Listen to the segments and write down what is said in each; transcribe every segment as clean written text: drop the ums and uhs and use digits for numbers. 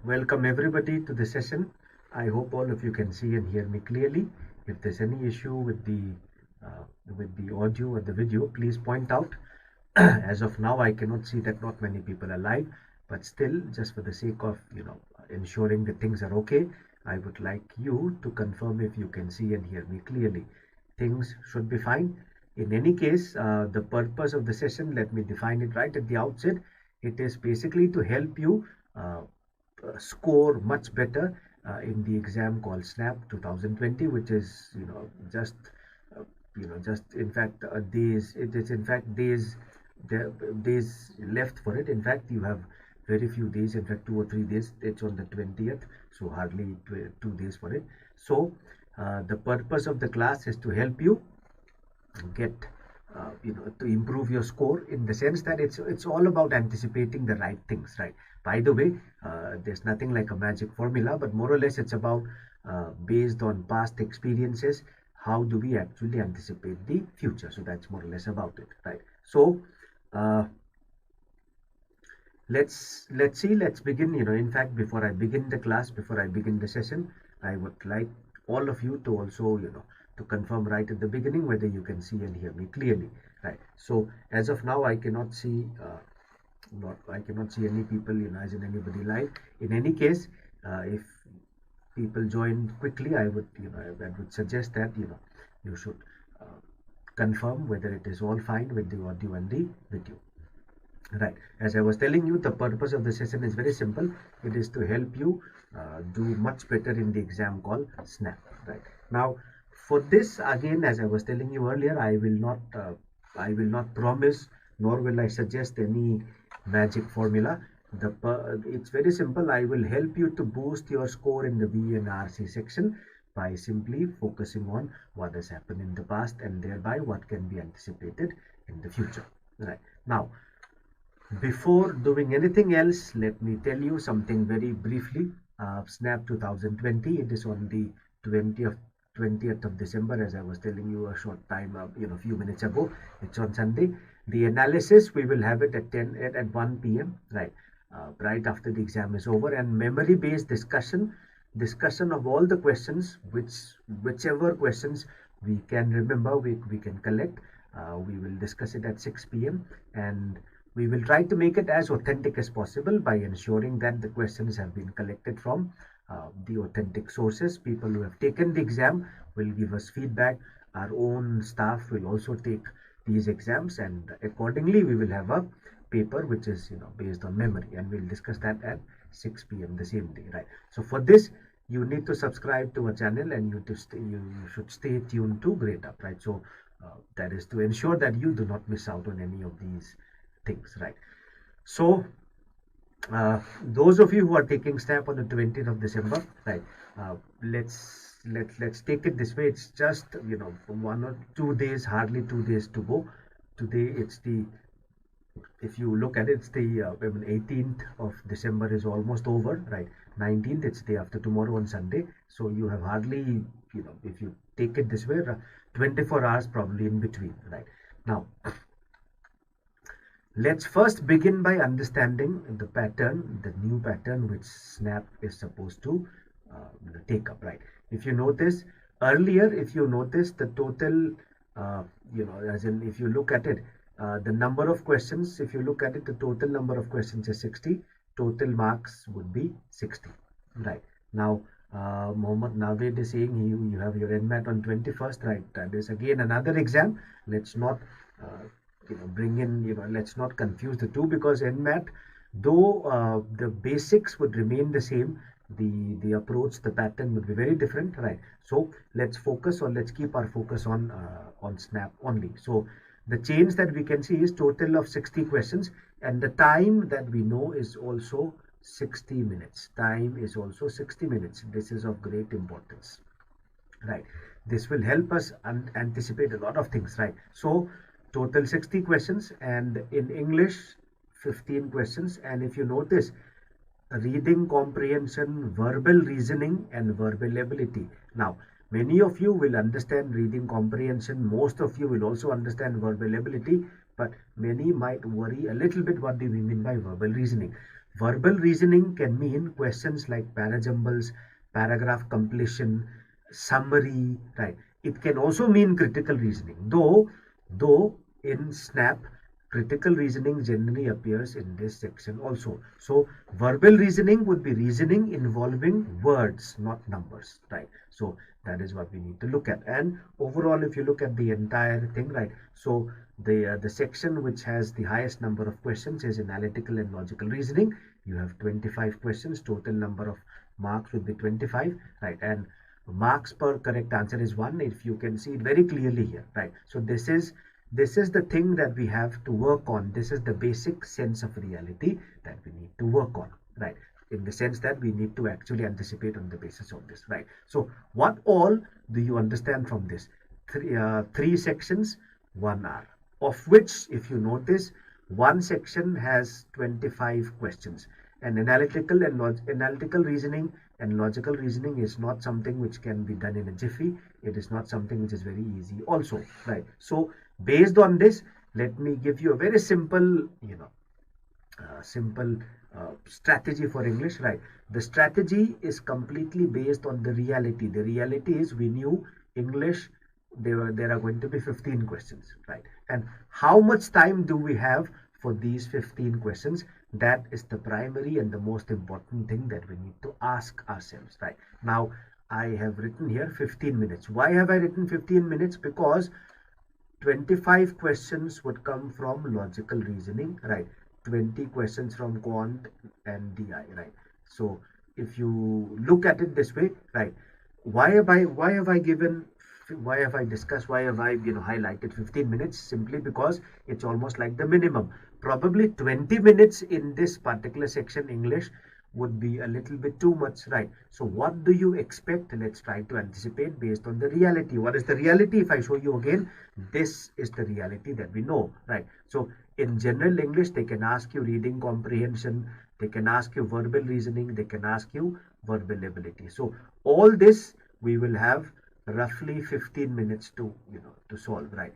welcome everybody to the session. I hope all of you can see and hear me clearly. If there's any issue with the audio or the video, please point out. As of now, I cannot see that not many people are live, but still, just for the sake of ensuring that things are okay, I would like you to confirm if you can see and hear me clearly. Things should be fine. In any case, the purpose of the session, let me define it right at the outset. It is basically to help you score much better in the exam called SNAP 2020, which is just in fact days. It is in fact days left for it. In fact, you have very few days, in fact 2 or 3 days. It's on the 20th, so hardly 2 days for it. So the purpose of the class is to help you get to improve your score, in the sense that it's all about anticipating the right things, right? By the way, there's nothing like a magic formula, but more or less it's about based on past experiences, how do we actually anticipate the future. So that's more or less about it, right? So let's begin. In fact, before I begin the class, before I begin the session, I would like all of you to also to confirm right at the beginning whether you can see and hear me clearly, right? So as of now, I cannot see any people as in anybody live. In any case, if people join quickly, I would suggest that you should confirm whether it is all fine with the audio and the video. Right, as I was telling you, the purpose of the session is very simple. It is to help you do much better in the exam called SNAP. Right now, for this, again, as I was telling you earlier, I will not promise, nor will I suggest any magic formula. It's very simple. I will help you to boost your score in the B and RC section by simply focusing on what has happened in the past and thereby what can be anticipated in the future. Right now, before doing anything else, let me tell you something very briefly. SNAP 2020, it is on the 20th of December, as I was telling you a short time, a few minutes ago. It's on Sunday. The analysis, we will have it at 1 p.m. right after the exam is over, and memory-based discussion of all the questions, whichever questions we can remember, we can collect. We will discuss it at 6 p.m. and we will try to make it as authentic as possible by ensuring that the questions have been collected from the authentic sources. People who have taken the exam will give us feedback. Our own staff will also take these exams, and accordingly we will have a paper which is based on memory, and we'll discuss that at 6 p.m. the same day, right? So for this, you need to subscribe to our channel, and you should stay tuned to Gradeup, right? So that is to ensure that you do not miss out on any of these things, right? So those of you who are taking SNAP on the 20th of December, right, let's take it this way. It's just 1 or 2 days, hardly 2 days to go. Today it's if you look at it, it's the 18th of December is almost over, right? 19th, it's day after tomorrow on Sunday. So you have hardly, if you take it this way, 24 hours probably in between, right? Now, let's first begin by understanding the pattern, the new pattern which SNAP is supposed to take up, right? If you notice earlier, the total, as in if you look at it, the number of questions, if you look at it, the total number of questions is 60. Total marks would be 60, right? Now, Mohammed Naved is saying you have your NMAT on 21st, right? That is again another exam. Let's not bring in, let's not confuse the two, because NMAT, though the basics would remain the same, the approach, the pattern would be very different, right? So let's keep our focus on SNAP only. So the change that we can see is total of 60 questions, and the time that we know is also 60 minutes. Time is also 60 minutes. This is of great importance, right? This will help us anticipate a lot of things, right? So total 60 questions, and in English 15 questions. And if you notice, reading comprehension, verbal reasoning, and verbal ability. Now, many of you will understand reading comprehension. Most of you will also understand verbal ability, but many might worry a little bit, what do we mean by verbal reasoning? Verbal reasoning can mean questions like parajumbles, paragraph completion, summary, right? It can also mean critical reasoning, though in SNAP, critical reasoning generally appears in this section also. So verbal reasoning would be reasoning involving words, not numbers, right? So that is what we need to look at. And overall, if you look at the entire thing, right? So the section which has the highest number of questions is analytical and logical reasoning. You have 25 questions. Total number of marks would be 25, right? And marks per correct answer is 1, if you can see it very clearly here, right? So this is the thing that we have to work on. This is the basic sense of reality that we need to work on, right? In the sense that we need to actually anticipate on the basis of this, right? So what all do you understand from this? Three sections, 1 hour, of which, if you notice, one section has 25 questions. And analytical reasoning and logical reasoning is not something which can be done in a jiffy. It is not something which is very easy also, right? So based on this, let me give you a very simple, strategy for English, right? The strategy is completely based on the reality. The reality is, we knew English, there are going to be 15 questions, right? And how much time do we have for these 15 questions? That is the primary and the most important thing that we need to ask ourselves, right? Now, I have written here 15 minutes. Why have I written 15 minutes? Because 25 questions would come from logical reasoning, right? 20 questions from quant and DI, right? So if you look at it this way, right? Why have I discussed, why have I highlighted 15 minutes? Simply because it's almost like the minimum. Probably 20 minutes in this particular section, English, would be a little bit too much, right? So what do you expect? Let's try to anticipate based on the reality. What is the reality? If I show you again, this is the reality that we know, right? So in general English, they can ask you reading comprehension, they can ask you verbal reasoning, they can ask you verbal ability. So all this we will have roughly 15 minutes to solve, right?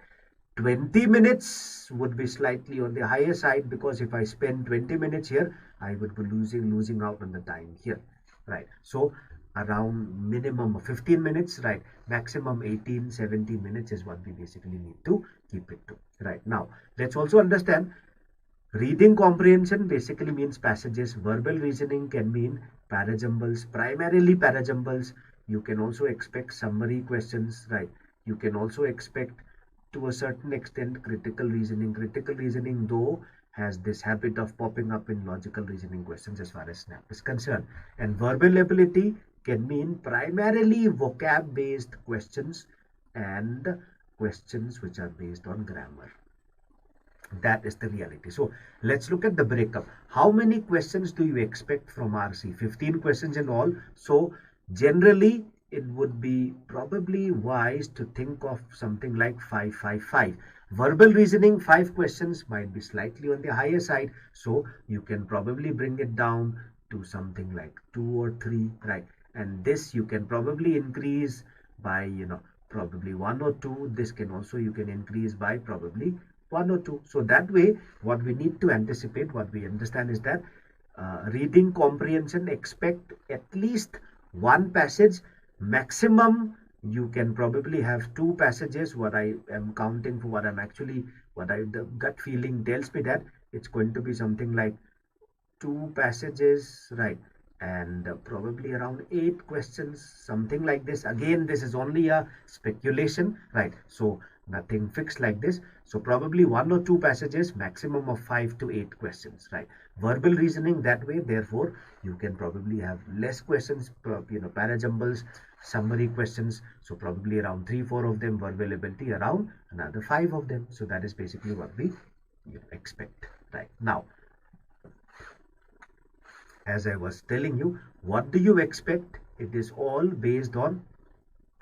20 minutes would be slightly on the higher side, because if I spend 20 minutes here, I would be losing out on the time here, right? So around minimum of 15 minutes, right? Maximum 18-17 minutes is what we basically need to keep it to, right? Now let's also understand, reading comprehension basically means passages. Verbal reasoning can mean parajumbles, primarily parajumbles. You can also expect summary questions, right? You can also expect, to a certain extent, critical reasoning. Critical reasoning, though, has this habit of popping up in logical reasoning questions as far as SNAP is concerned. And verbal ability can mean primarily vocab based questions and questions which are based on grammar. That is the reality. So let's look at the breakup. How many questions do you expect from RC? 15 questions in all. So generally it would be probably wise to think of something like 5-5-5. Verbal reasoning, 5 questions might be slightly on the higher side, so you can probably bring it down to something like 2 or 3, right? And this you can probably increase by probably 1 or 2. This can also, you can increase by probably 1 or 2. So that way, what we need to anticipate, what we understand is that reading comprehension, expect at least 1 passage. Maximum you can probably have 2 passages. What I am counting for, the gut feeling tells me that it's going to be something like 2 passages, right? And probably around 8 questions, something like this. Again, this is only a speculation, right? So nothing fixed like this. So probably 1 or 2 passages, maximum of 5 to 8 questions, right? Verbal reasoning, that way, therefore you can probably have less questions, parajumbles, summary questions. So probably around 3-4 of them. Verbal ability, around another 5 of them. So that is basically what we expect, right? Now, as I was telling you, what do you expect? It is all based on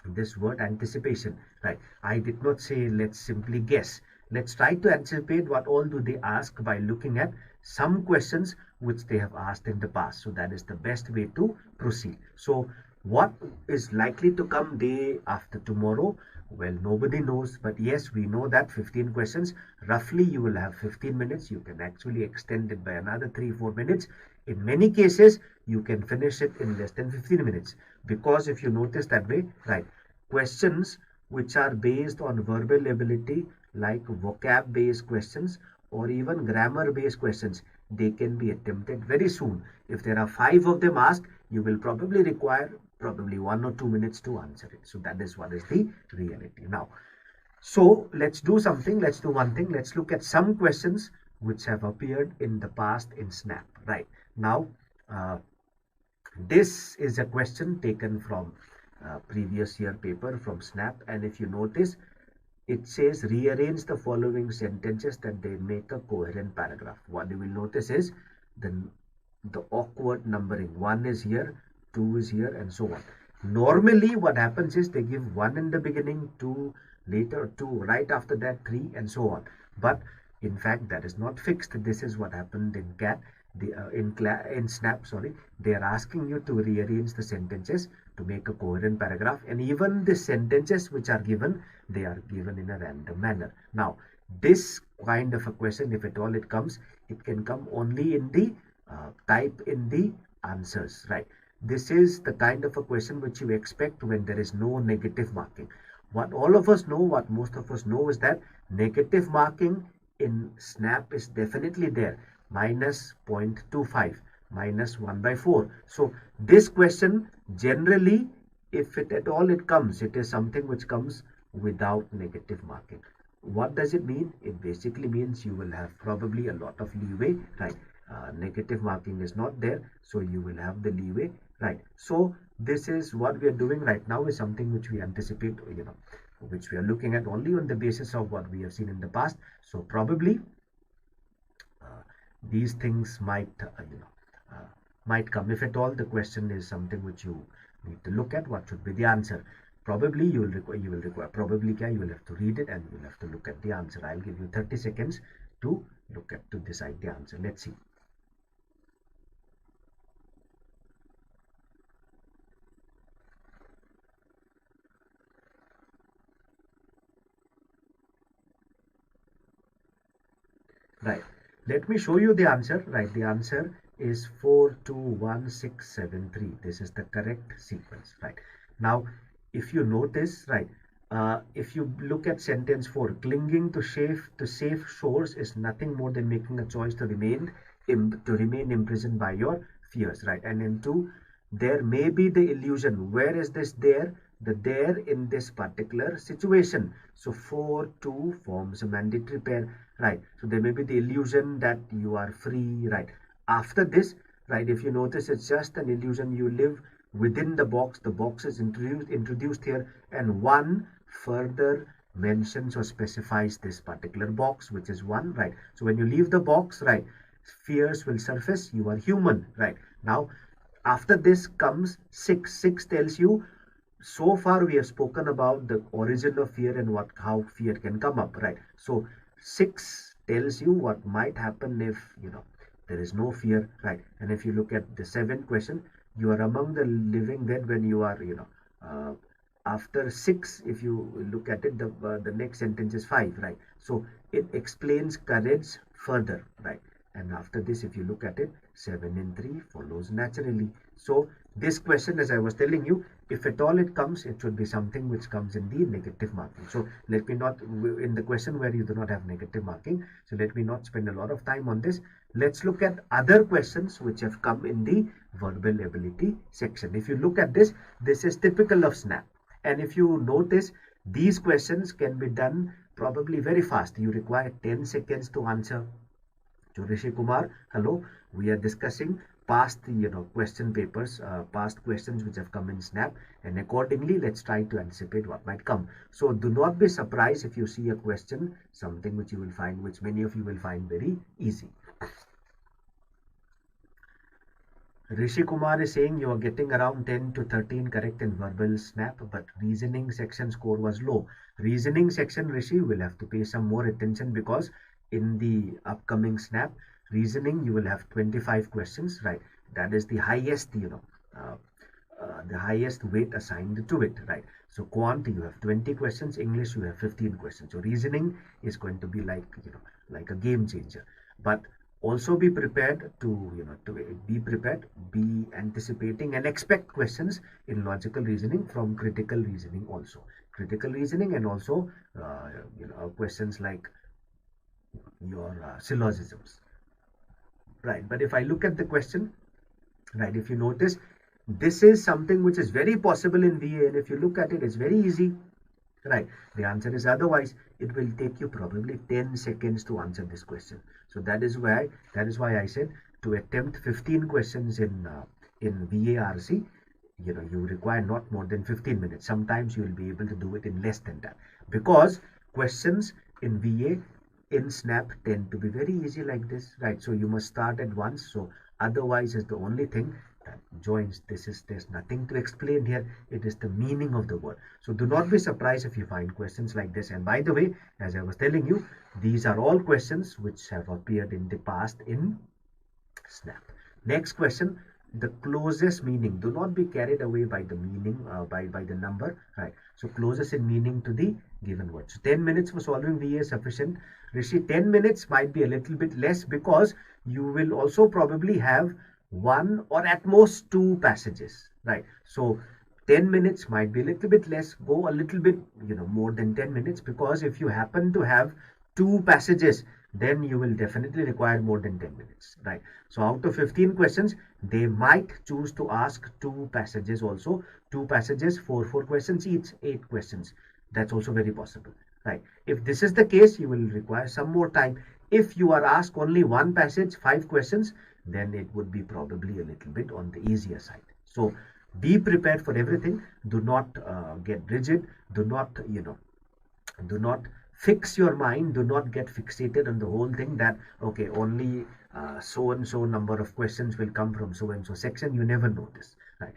this word anticipation, right? I did not say let's simply guess. Let's try to anticipate what all do they ask by looking at some questions which they have asked in the past. So that is the best way to proceed. So what is likely to come day after tomorrow? Well, nobody knows, but yes, we know that 15 questions, roughly you will have 15 minutes. You can actually extend it by another 3-4 minutes. in many cases you can finish it in less than 15 minutes, because if you notice that way, right, questions which are based on verbal ability, like vocab based questions or even grammar based questions, they can be attempted very soon. If there are 5 of them asked, you will probably require probably 1 or 2 minutes to answer it. So that is what is the reality. Now, so let's do something. Let's do one thing. Let's look at some questions which have appeared in the past in Snap. Right now, this is a question taken from previous year paper from Snap, and if you notice, it says rearrange the following sentences that they make a coherent paragraph. What you will notice is the awkward numbering. 1 is here, 2 is here, and so on. Normally what happens is they give 1 in the beginning, 2 later, 2 right after that, 3, and so on. But in fact that is not fixed. This is what happened in CAT. In Snap, sorry, they are asking you to rearrange the sentences to make a coherent paragraph, and even the sentences which are given, they are given in a random manner. Now, this kind of a question, if at all it comes, it can come only in the type in the answers, right? This is the kind of a question which you expect when there is no negative marking. What all of us know, what most of us know, is that negative marking in Snap is definitely there. Minus 0.25, minus 1/4. So this question generally, if it at all it comes, it is something which comes without negative marking. What does it mean? It basically means you will have probably a lot of leeway, right? Negative marking is not there, so you will have the leeway, right? So this is what we are doing right now, is something which we anticipate, which we are looking at only on the basis of what we have seen in the past. So probably these things might come. If at all the question is something which you need to look at, what should be the answer? Probably you will require probably you will have to read it and you will have to look at the answer. I'll give you 30 seconds to decide the answer. Let's see. Right, let me show you the answer. Right, the answer is 421673. This is the correct sequence. Right, now if you notice, right, if you look at sentence 4, clinging to safe shores is nothing more than making a choice to remain imprisoned by your fears, right? And in 2, there may be the illusion. Where is this there? The there in this particular situation. So 4-2 forms a mandatory pair, right? So there may be the illusion that you are free, right? After this, right, if you notice, it's just an illusion. You live within the box. The box is introduced here, and 1 further mentions or specifies this particular box, which is 1, right? So when you leave the box, right, fears will surface. You are human, right? Now after this comes 6. 6 tells you, so far we have spoken about the origin of fear and how fear can come up, right? So 6 tells you what might happen if there is no fear, right? And if you look at the 7th question, you are among the living dead when you are after 6, if you look at it, the next sentence is 5, right? So it explains courage further, right? And after this, if you look at it, 7 and 3 follows naturally. So this question, as I was telling you, if at all it comes, it should be something which comes in the negative marking. So let me not, in the question where you do not have negative marking, so let me not spend a lot of time on this. Let's look at other questions which have come in the verbal ability section. If you look at this, this is typical of Snap. And if you notice, these questions can be done probably very fast. You require 10 seconds to answer. So Rishi Kumar, hello. We are discussing past question papers, past questions which have come in Snap, and accordingly let's try to anticipate what might come. So do not be surprised if you see a question, something which you will find, which many of you will find very easy. Rishi Kumar is saying you are getting around 10 to 13 correct in verbal Snap, but reasoning section score was low. Reasoning section, Rishi, will have to pay some more attention, because in the upcoming Snap, reasoning, you will have 25 questions, right? That is the highest, the highest weight assigned to it, right? So quant, you have 20 questions, English, you have 15 questions. So reasoning is going to be like, like a game changer. But Also be prepared to, be anticipating and expect questions in logical reasoning from critical reasoning also. Critical reasoning and also, questions like your syllogisms. Right. But if I look at the question, right, if you notice, this is something which is very possible in VA, and if you look at it, it's very easy. Right. The answer is otherwise. It will take you probably 10 seconds to answer this question. So that is why I said to attempt 15 questions in VARC, you require not more than 15 minutes. Sometimes you will be able to do it in less than that, because questions in VA in SNAP tend to be very easy like this, right? So you must start at once. So otherwise is the only thing that joins. There's nothing to explain here. It is the meaning of the word. So do not be surprised if you find questions like this. And by the way, as I was telling you, these are all questions which have appeared in the past in SNAP. Next question, the closest meaning. Do not be carried away by the meaning, by the number, right? So closest in meaning to the given word. So 10 minutes for solving VA is sufficient. Rishi, 10 minutes might be a little bit less, because you will also probably have one or at most two passages, right? So 10 minutes might be a little bit less. Go a little bit, more than 10 minutes, because if you happen to have two passages, then you will definitely require more than 10 minutes, right? So out of 15 questions, they might choose to ask two passages also. Two passages, four questions each, 8 questions. That's also very possible, right? If this is the case, you will require some more time. If you are asked only one passage, 5 questions, then it would be probably a little bit on the easier side. So be prepared for everything. Do not get rigid. Do not fix your mind. Do not get fixated on the whole thing that, okay, only so and so number of questions will come from so and so section. You never know this, right?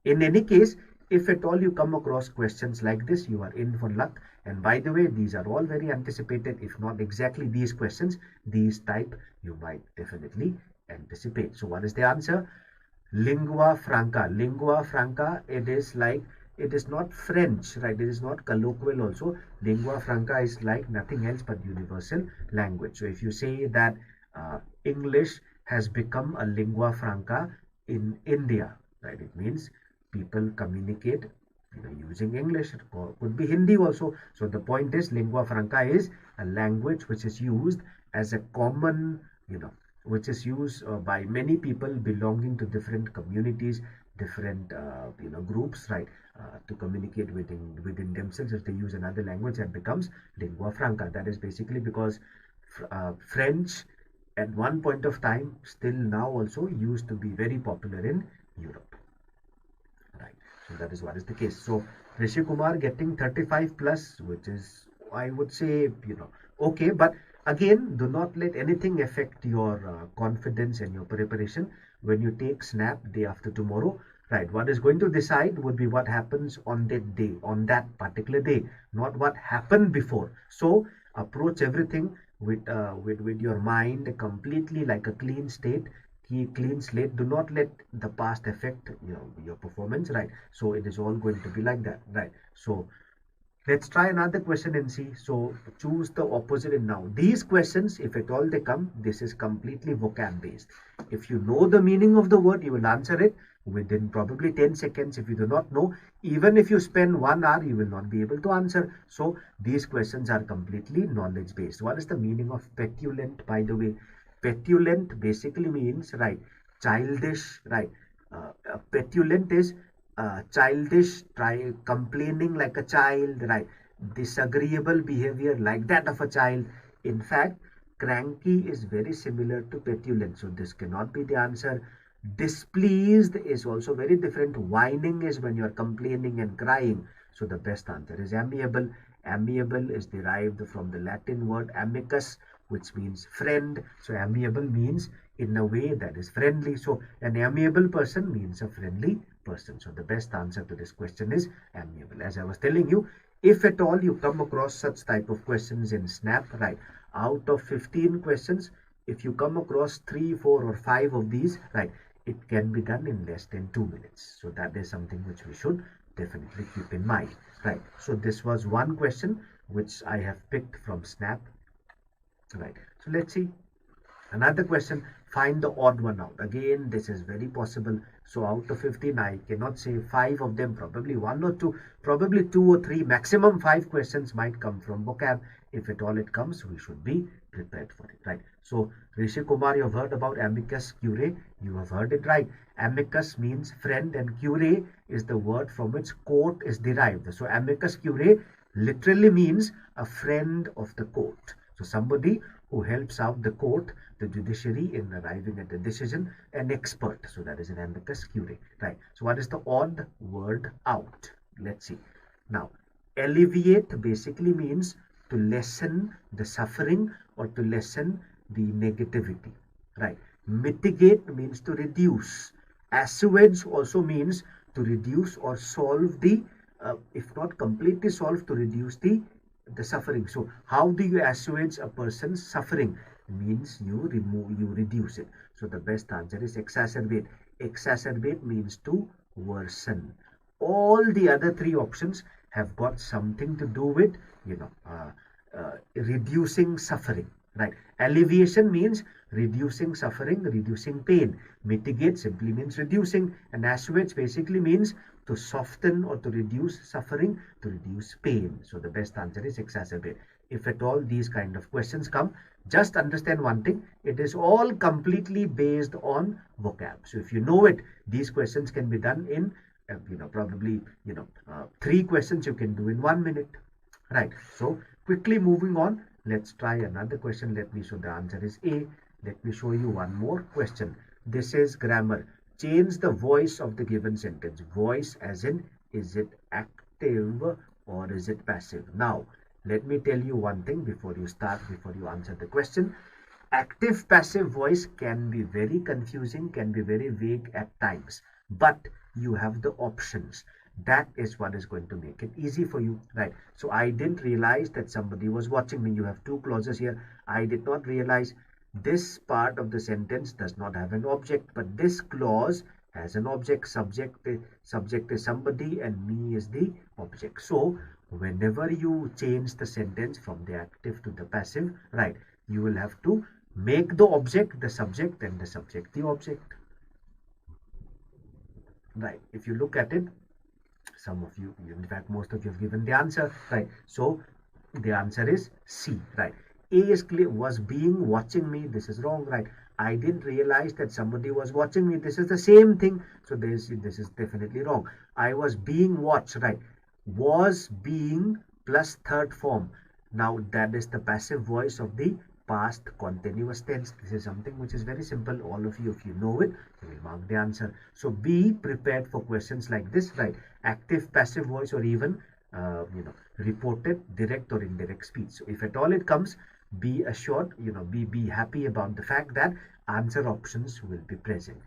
In any case, if at all you come across questions like this, you are in for luck. And by the way, these are all very anticipated. If not exactly these questions, these type, you might definitely anticipate. So what is the answer? Lingua franca. Lingua franca, it is not French, right? It is not colloquial also. Lingua franca is like nothing else but universal language. So if you say that English has become a lingua franca in India, right? It means people communicate, using English, or could be Hindi also. So the point is, lingua franca is a language which is used as a common, which is used by many people belonging to different communities, different groups, right? To communicate within themselves. If they use another language, that becomes lingua franca. That is basically because French at one point of time, still now also, used to be very popular in Europe, right? So that is what is the case. So Rishi Kumar getting 35 plus, which is, I would say, okay, but again, do not let anything affect your confidence and your preparation when you take SNAP day after tomorrow, right? What is going to decide would be what happens on that day, on that particular day, not what happened before. So approach everything with your mind completely like a clean state, clean slate. Do not let the past affect your performance, right? So it is all going to be like that, right? So let's try another question and see. So choose the opposite. And now these questions, if at all they come, this is completely vocab based. If you know the meaning of the word, you will answer it within probably 10 seconds. If you do not know, even if you spend 1 hour, you will not be able to answer. So these questions are completely knowledge based. What is the meaning of petulant, by the way? Petulant basically means, right, childish, right? Petulant is childish, try complaining like a child, right? Disagreeable behavior like that of a child. In fact, cranky is very similar to petulant, so this cannot be the answer. Displeased is also very different. Whining is when you are complaining and crying, so the best answer is amiable. Amiable is derived from the Latin word amicus, which means friend. So amiable means in a way that is friendly. So an amiable person means a friendly person. So the best answer to this question is amiable. As I was telling you, if at all you come across such type of questions in SNAP, right, out of 15 questions, if you come across 3, 4 or 5 of these, right, it can be done in less than 2 minutes. So that is something which we should definitely keep in mind, right? So this was one question which I have picked from SNAP, right? So let's see. Another question, find the odd one out. Again, this is very possible. So out of 15, I cannot say 5 of them, probably 1 or 2, probably 2 or 3, maximum 5 questions might come from vocab. If at all it comes, we should be prepared for it, right? So, Rishi Kumar, you have heard about amicus curiae. You have heard it right. Amicus means friend and curiae is the word from which court is derived. So, amicus curiae literally means a friend of the court. So, somebody who helps out the court, the judiciary, in arriving at a decision, an expert. So that is an amicus curiae, right? So what is the odd word out? Let's see. Now, alleviate basically means to lessen the suffering or to lessen the negativity, right? Mitigate means to reduce. Assuage also means to reduce or solve the, if not completely solve, to reduce the suffering. So how do you assuage a person's suffering? Means you reduce it. So the best answer is exacerbate. Exacerbate means to worsen. All the other 3 options have got something to do with, reducing suffering, right? Alleviation means reducing suffering, reducing pain. Mitigate simply means reducing, and assuage basically means to soften or to reduce suffering, to reduce pain. So the best answer is exacerbate. If at all these kind of questions come, just understand one thing, it is all completely based on vocab. So if you know it, these questions can be done in probably 3 questions you can do in 1 minute, right? So quickly moving on, let's try another question. Let me show the answer is A. Let me show you one more question. This is grammar. Change the voice of the given sentence. Voice as in, is it active or is it passive? Now, let me tell you one thing before you answer the question. Active passive voice can be very confusing, can be very vague at times, but you have the options. That is what is going to make it easy for you, right? So I didn't realize that somebody was watching me. You have 2 clauses here. I did not realize this part of the sentence does not have an object, but this clause has an object. Subject is somebody and me is the object. So whenever you change the sentence from the active to the passive, right, you will have to make the object the subject and the subject the object, right? If you look at it, some of you, in fact most of you have given the answer, right? So the answer is C, right? A is clear, was being watching me. This is wrong, right? I didn't realize that somebody was watching me. This is the same thing. So this is definitely wrong. I was being watched, right? Was being plus third form. Now that is the passive voice of the past continuous tense. This is something which is very simple. All of you, if you know it, you will mark the answer. So be prepared for questions like this, right? Active, passive voice, or even reported direct or indirect speech. So if at all it comes, be assured, be happy about the fact that answer options will be present,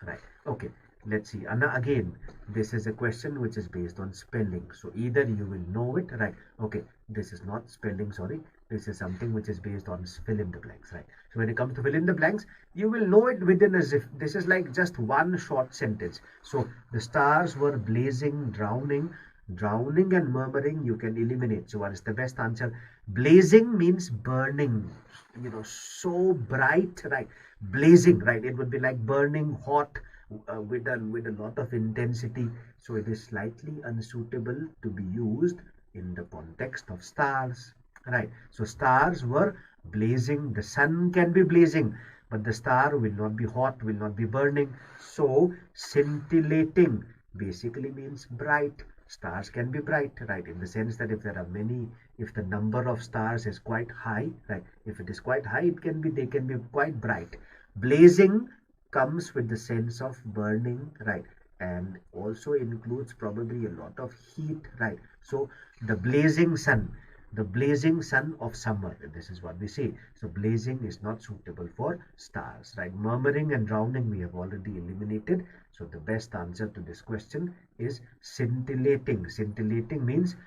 right? Okay, let's see. And again, this is a question which is based on spelling. So either you will know it, right? Okay, this is not spelling, sorry. This is something which is based on fill in the blanks, right? So when it comes to fill in the blanks, you will know it within as if this is like just one short sentence. So the stars were blazing, drowning and murmuring, you can eliminate. So what is the best answer? Blazing means burning, so bright, right? Blazing, right? It would be like burning hot, with a lot of intensity. So it is slightly unsuitable to be used in the context of stars, right? So stars were blazing. The sun can be blazing, but the star will not be hot, will not be burning. So scintillating basically means bright. Stars can be bright, right? In the sense that if there are many, if the number of stars is quite high, right? If it is quite high, they can be quite bright. Blazing comes with the sense of burning, right? And also includes probably a lot of heat, right? So the blazing sun, the blazing sun of summer, this is what we say. So blazing is not suitable for stars, right? Murmuring and drowning we have already eliminated. So the best answer to this question is scintillating. Scintillating means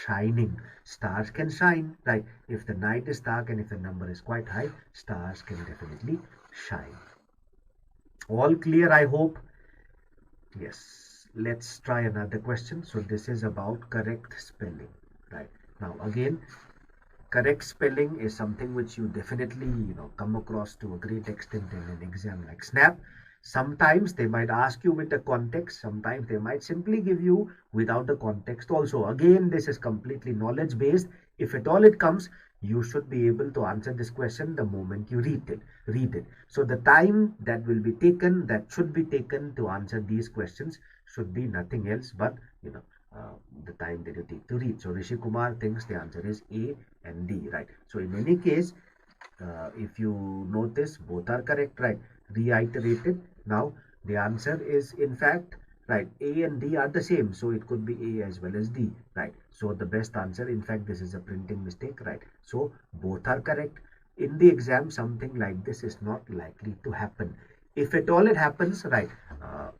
shining. Stars can shine, right? If the night is dark and if the number is quite high, stars can definitely shine. All clear, I hope. Yes, let's try another question. So this is about correct spelling, right? Now again, correct spelling is something which you definitely, come across to a great extent in an exam like SNAP. Sometimes they might ask you with the context, sometimes they might simply give you without the context also. Again, this is completely knowledge based. If at all it comes, you should be able to answer this question the moment you read it. So the time that will be taken, that should be taken to answer these questions should be nothing else but, the time that you take to read. So Rishi Kumar thinks the answer is A and D, right? So in any case, if you notice, both are correct, right? Reiterated. Now the answer is in fact right. A and D are the same, so it could be A as well as D, right? So the best answer, in fact, this is a printing mistake, right? So both are correct. In the exam, something like this is not likely to happen. If at all it happens, right?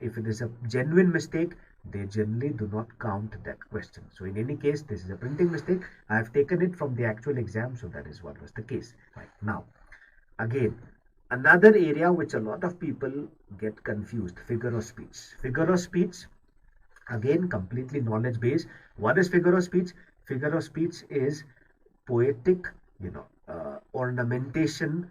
If it is a genuine mistake, they generally do not count that question. So in any case, this is a printing mistake. I have taken it from the actual exam, so that is what was the case. Right now, again, another area which a lot of people get confused: figure of speech. Figure of speech, again, completely knowledge based. What is figure of speech? Figure of speech is poetic, ornamentation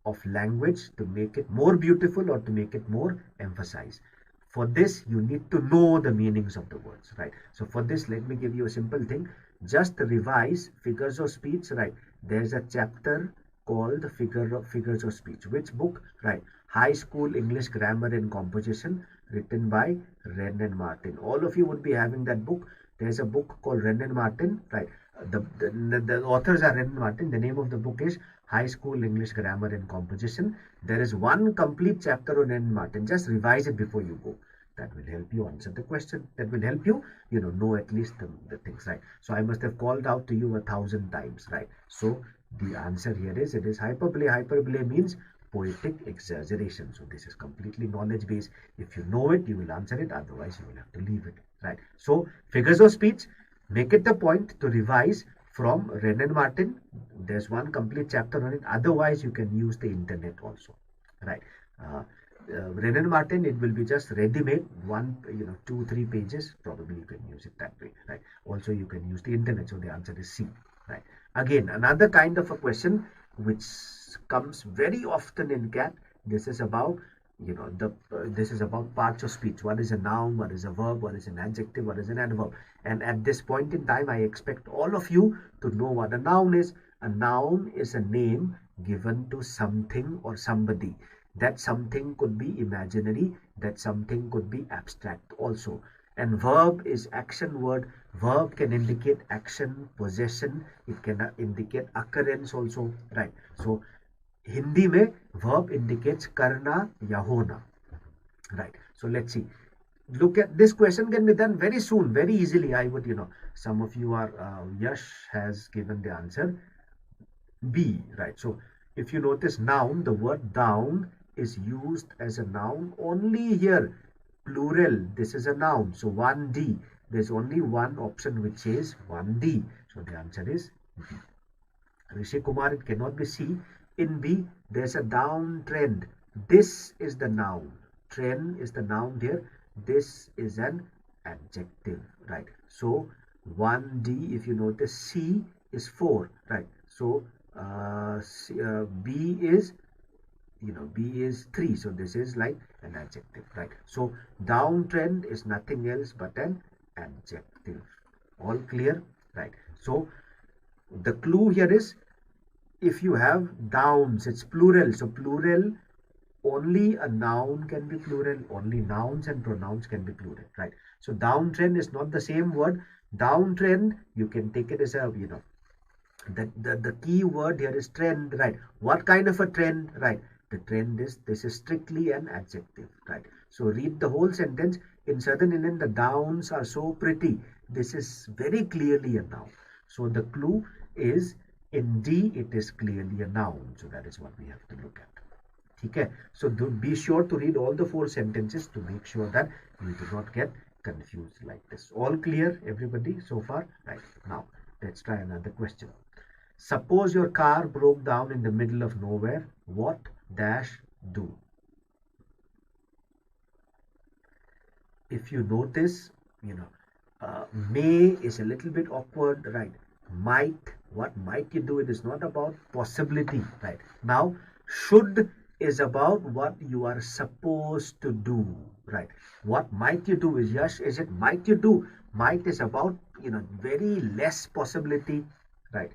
of language to make it more beautiful or to make it more emphasized. For this, you need to know the meanings of the words, right? So for this, let me give you a simple thing. Just revise figures of speech, right? There's a chapter called Figures of Speech. Which book? Right. High School English Grammar and Composition, written by Wren and Martin. All of you would be having that book. There's a book called Wren and Martin, right? The authors are Wren and Martin. The name of the book is High School English Grammar and Composition. There is one complete chapter on Wren and Martin. Just revise it before you go. That will help you answer the question. That will help you, know at least the things, right? So I must have called out to you 1,000 times, right? So the answer here is, it is hyperbole. Hyperbole means poetic exaggeration. So this is completely knowledge based. If you know it, you will answer it. Otherwise, you will have to leave it, right? So figures of speech, make it a point to revise from Wren and Martin. There's one complete chapter on it. Otherwise, you can use the internet also, right? Wren and Martin, it will be just ready-made, one, 2-3 pages. Probably you can use it that way, right? Also, you can use the internet. So the answer is C, right? Again, another kind of a question which comes very often in CAT. This is about, this is about parts of speech. What is a noun? What is a verb? What is an adjective? What is an adverb? And at this point in time, I expect all of you to know what a noun is. A noun is a name given to something or somebody. That something could be imaginary, that something could be abstract also. And verb is action word. Verb can indicate action, possession. It can indicate occurrence also, right? So Hindi mein verb indicates karna ya hona, right? So let's see. Look at this question, can be done very soon, very easily. I would, some of you are, Yash has given the answer B, right? So if you notice, noun, the word down is used as a noun only here. Plural, this is a noun. So 1D, there's only one option which is 1D. So the answer is B. Rishi Kumar, it cannot be C. In B, there's a down trend. This is the noun. Trend is the noun there. This is an adjective, right? So 1D, if you notice, C is 4, right? So B is, B is 3. So this is like an adjective, right? So downtrend is nothing else but an adjective. All clear, right? So the clue here is, if you have downs, it's plural. So plural, only a noun can be plural. Only nouns and pronouns can be plural, right? So downtrend is not the same word. Downtrend, you can take it as a, the key word here is trend, right? What kind of a trend, right? The trend is, this is strictly an adjective, right? So read the whole sentence. In Southern Indian, the downs are so pretty. This is very clearly a noun. So the clue is, in D, it is clearly a noun. So that is what we have to look at. Okay? So be sure to read all the 4 sentences to make sure that you do not get confused like this. All clear, everybody, so far? Right. Now, let's try another question. Suppose your car broke down in the middle of nowhere. What dash do? If you notice, may is a little bit awkward, right? Might What might you do? It is not about possibility, right? Now, should is about what you are supposed to do, right? What might you do is, yes, is it might you do? Might is about, very less possibility, right?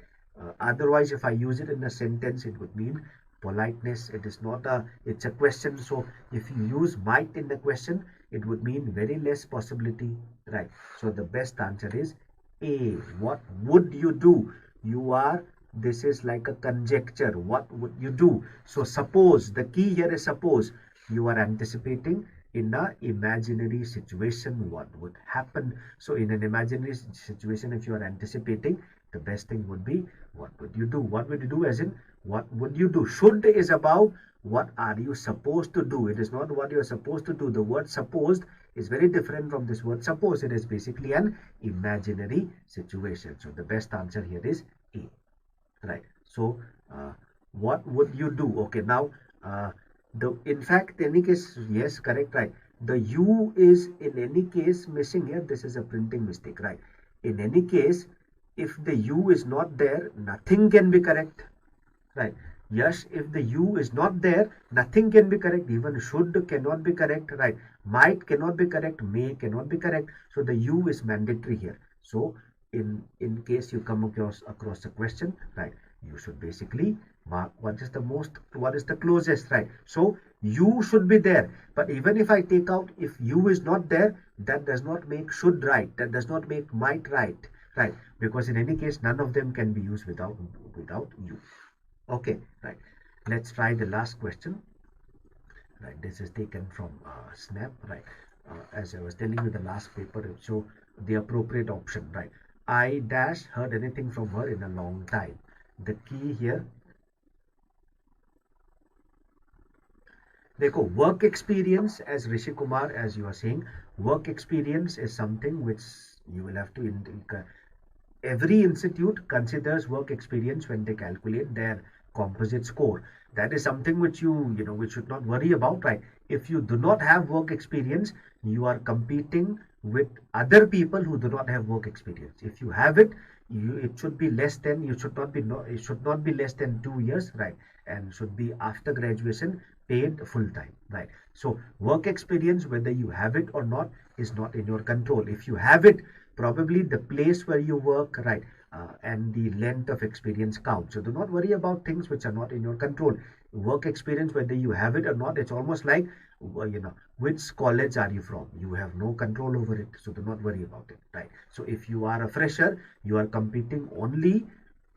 Otherwise, if I use it in a sentence, it would mean politeness. It is not a, it's a question. So if you use might in the question, it would mean very less possibility, right? So the best answer is A. What would you do? You are, this is like a conjecture. What would you do? So suppose, the key here is suppose you are anticipating in a imaginary situation what would happen. So in an imaginary situation, if you are anticipating, the best thing would be what would you do? What would you do, as in what would you do? Should is about what are you supposed to do. It is not what you are supposed to do. The word supposed is very different from this word suppose. It is basically an imaginary situation. So the best answer here is A, right? So what would you do? Okay, now the in fact any case, yes, correct, right? The U is in any case missing here. This is a printing mistake, right? In any case, if the U is not there, nothing can be correct, right? Yes, if the U is not there, nothing can be correct. Even should cannot be correct, right? Might cannot be correct. May cannot be correct. So the U is mandatory here. So in case you come across a question, right, you should basically mark what is the closest, right? So U should be there. But even if I take out, if U is not there, that does not make should right. That does not make might right, right? Because in any case, none of them can be used without U. Okay, right. Let's try the last question. Right, this is taken from Snap. Right, as I was telling you, the last paper, so the appropriate option. Right, I dash heard anything from her in a long time. The key here, देखो, work experience, as Rishi Kumar, as you are saying, work experience is something which you will have to every institute considers work experience when they calculate their composite score. That is something which which should not worry about, right? If you do not have work experience, you are competing with other people who do not have work experience. If you have it, it should be less than, you should not be, no, it should not be less than 2 years, right? And should be after graduation, paid full time, right? So work experience, whether you have it or not, is not in your control. If you have it, probably the place where you work, right, and the length of experience counts. So do not worry about things which are not in your control. Work experience, whether you have it or not, it's almost like, which college are you from? You have no control over it, so do not worry about it, right? So if you are a fresher, you are competing only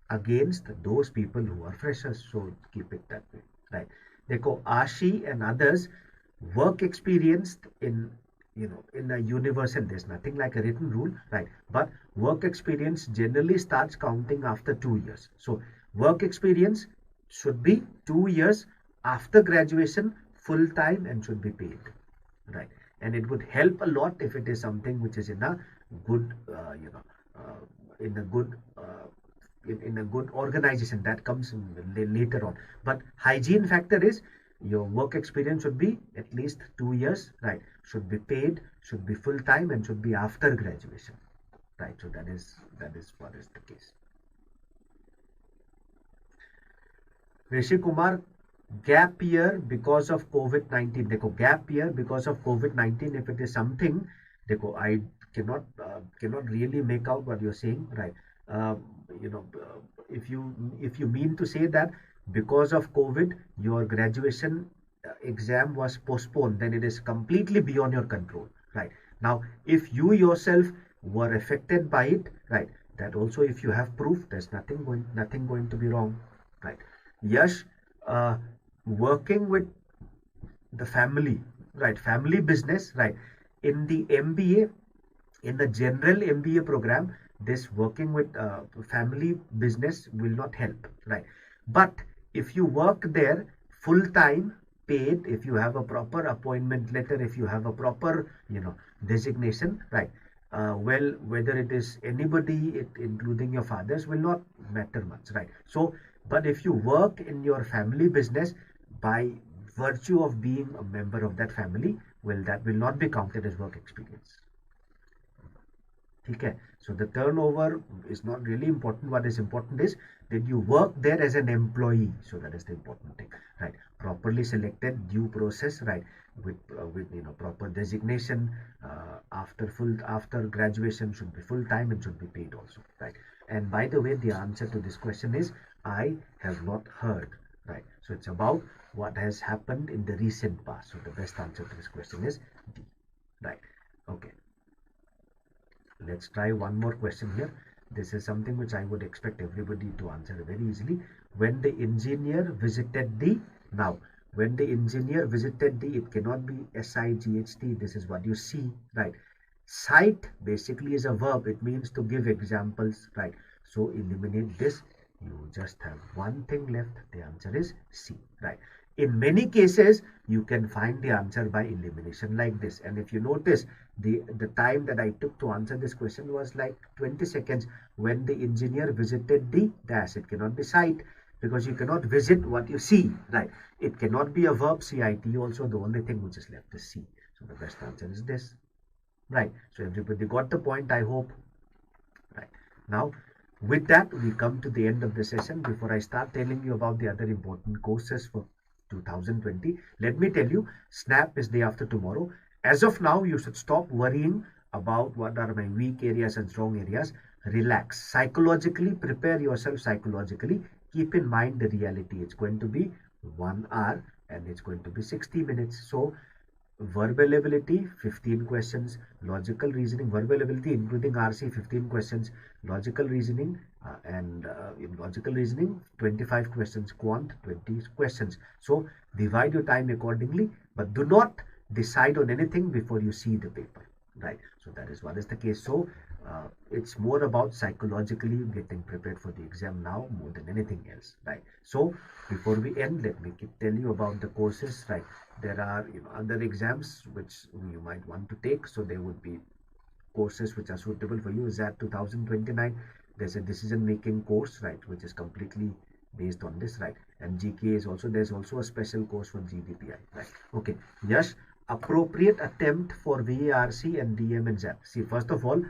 against those people who are freshers, so keep it that way, right? Dekho, Ashi and others, work experience in a universal, there's nothing like a written rule, right? But work experience generally starts counting after 2 years. So work experience should be 2 years after graduation, full time, and should be paid, right? And it would help a lot if it is something which is in a good in a good in a good organization that comes later on. But hygiene factor is your work experience should be at least 2 years, right? Should be paid, should be full time, and should be after graduation, right? So that is what is the case. Rishi Kumar, gap year because of COVID-19. देखो, gap year because of COVID-19. If it is something, देखो, I cannot really make out what you're saying, right? You know, if you mean to say that because of COVID your graduation exam was postponed, then it is completely beyond your control, right? Now, if you yourself were affected by it, right, that also, if you have proof, there's nothing going to be wrong, right? Yes, working with the family, right, family business, right, in the MBA, in the general MBA program, this working with family business will not help, right? But if you work there full time, paid, if you have a proper appointment letter, if you have a proper designation, right, well, whether it is anybody, including your fathers, will not matter much, right? So but if you work in your family business by virtue of being a member of that family, well, that will not be counted as work experience. Okay, so the turnover is not really important. What is important is that you work there as an employee. So that is the important thing, right? Properly selected, due process, right? With proper designation, after graduation should be full time and should be paid also, right? And by the way, the answer to this question is I have not heard, right? So it's about what has happened in the recent past. So the best answer to this question is D, right? Okay. Let's try one more question here. This is something which I would expect everybody to answer very easily. When the engineer visited the, now, when the engineer visited the, it cannot be SIGHT. This is what you see, right? Cite basically is a verb. It means to give examples, right? So eliminate this. You just have one thing left. The answer is C, right? In many cases, you can find the answer by elimination like this. And if you notice, the time that I took to answer this question was like 20 seconds. When the engineer visited the dash, it cannot be cite because you cannot visit what you see, right? It cannot be a verb, CIT also. The only thing which is left is C. So the best answer is this, right? So everybody got the point, I hope, right? Now, with that, we come to the end of the session. Before I start telling you about the other important courses for 2020, let me tell you, SNAP is day after tomorrow. As of now, you should stop worrying about what are my weak areas and strong areas. Relax. Psychologically, prepare yourself psychologically. Keep in mind the reality. It's going to be 1 hour and it's going to be 60 minutes. So verbal ability 15 questions, logical reasoning, verbal ability including RC 15 questions, logical reasoning in logical reasoning 25 questions, quant 20 questions. So divide your time accordingly, but do not decide on anything before you see the paper, right? So that is what is the case. So it's more about psychologically getting prepared for the exam now more than anything else, right? So before we end, let me tell you about the courses, right? There are other exams which you might want to take, so there would be courses which are suitable for you. Is that 2029 there's a decision making course, right, which is completely based on this, right? And GK is also, there's also a special course for GD-PI, right? Okay, yes, appropriate attempt for VARC and DM and ZAP. See, first of all,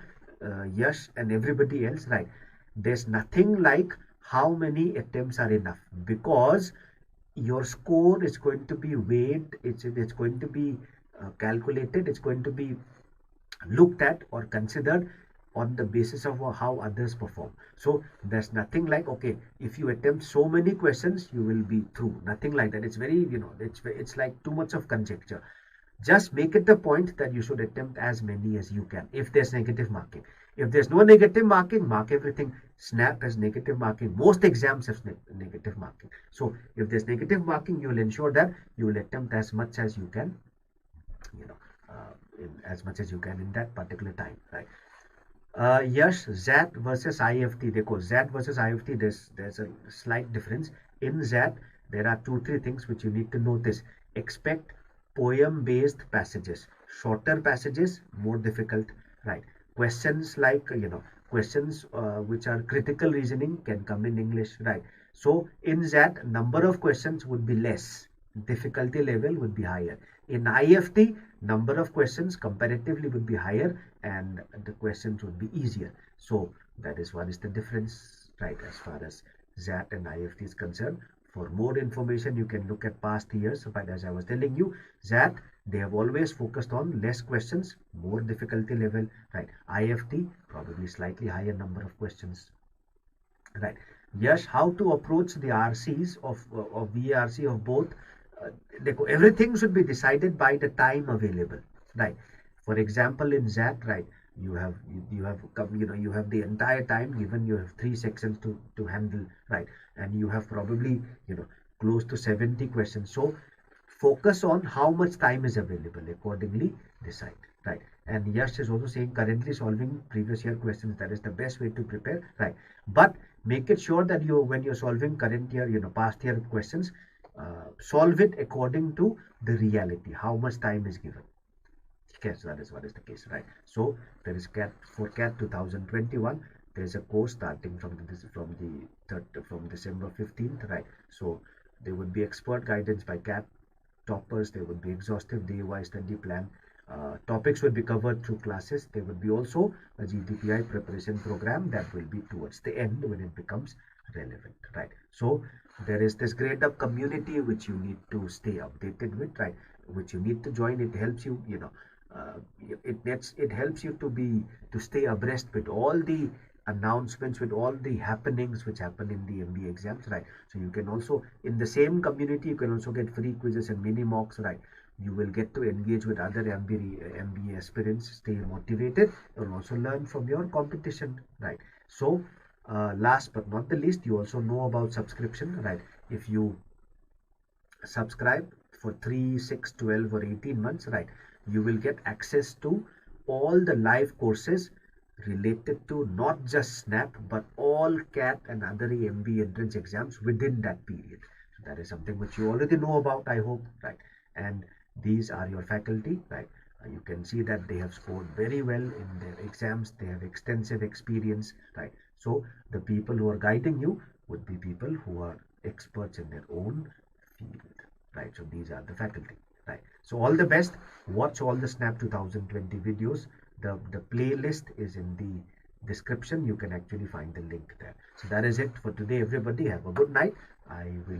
Yash and everybody else, right? There's nothing like how many attempts are enough, because your score is going to be weighed, it's going to be calculated, it's going to be looked at or considered on the basis of how others perform. So there's nothing like, okay, if you attempt so many questions you will be through. Nothing like that. It's very, it's like too much of conjecture. Just make it the point that you should attempt as many as you can. If there's negative marking, if there's no negative marking, mark everything. SNAP has negative marking. Most exams have negative marking. So if there's negative marking, you will ensure that you will attempt as much as you can, you know as much as you can in that particular time, right? Yes, ZAT versus IIFT. Dekho, ZAT versus IIFT, there's a slight difference. In ZAT, there are 2-3 things which you need to notice. Expect poem-based passages. Shorter passages, more difficult, right? Questions like, questions which are critical reasoning can come in English, right? So in ZAT, number of questions would be less. Difficulty level would be higher. In IIFT, number of questions comparatively would be higher and the questions would be easier. So that is what is the difference, right, as far as ZAT and IIFT is concerned. For more information, you can look at past years. But as I was telling you, ZAT, they have always focused on less questions, more difficulty level, right? IIFT, probably slightly higher number of questions, right? Yes, how to approach the RCs of VARC of both. Everything should be decided by the time available, right? For example, in ZAT, right, you have the entire time given. You have 3 sections to handle, right? And you have probably close to 70 questions. So focus on how much time is available, accordingly decide, right? And Yash is also saying currently solving previous year questions, that is the best way to prepare, right? But make it sure that when you're solving current year, past year questions, solve it according to the reality, how much time is given. Okay, so that is what is the case, right? So there is CAT for CAT 2021. There's a course starting from December 15th, right? So there would be expert guidance by CAT toppers. There would be exhaustive DIY study plan, topics will be covered through classes. There will be also a GD-PI preparation program that will be towards the end when it becomes relevant, right? So there is this Gradeup community which you need to stay updated with, right? Which you need to join. It helps you, it helps you to stay abreast with all the announcements, with all the happenings which happen in the MBA exams, right? So you can also, in the same community, you can also get free quizzes and mini mocks, right? You will get to engage with other MBA aspirants, stay motivated, and also learn from your competition, right? So last but not the least, you also know about subscription, right? If you subscribe for 3, 6, 12, or 18 months, right, you will get access to all the live courses related to not just SNAP but all CAT and other MBA entrance exams within that period. So that is something which you already know about, I hope, right? And these are your faculty, right? You can see that they have scored very well in their exams. They have extensive experience, right? So the people who are guiding you would be people who are experts in their own field, right? So these are the faculty, right? So all the best. Watch all the Snap 2020 videos. The playlist is in the description. You can actually find the link there. So that is it for today, everybody. Have a good night. I will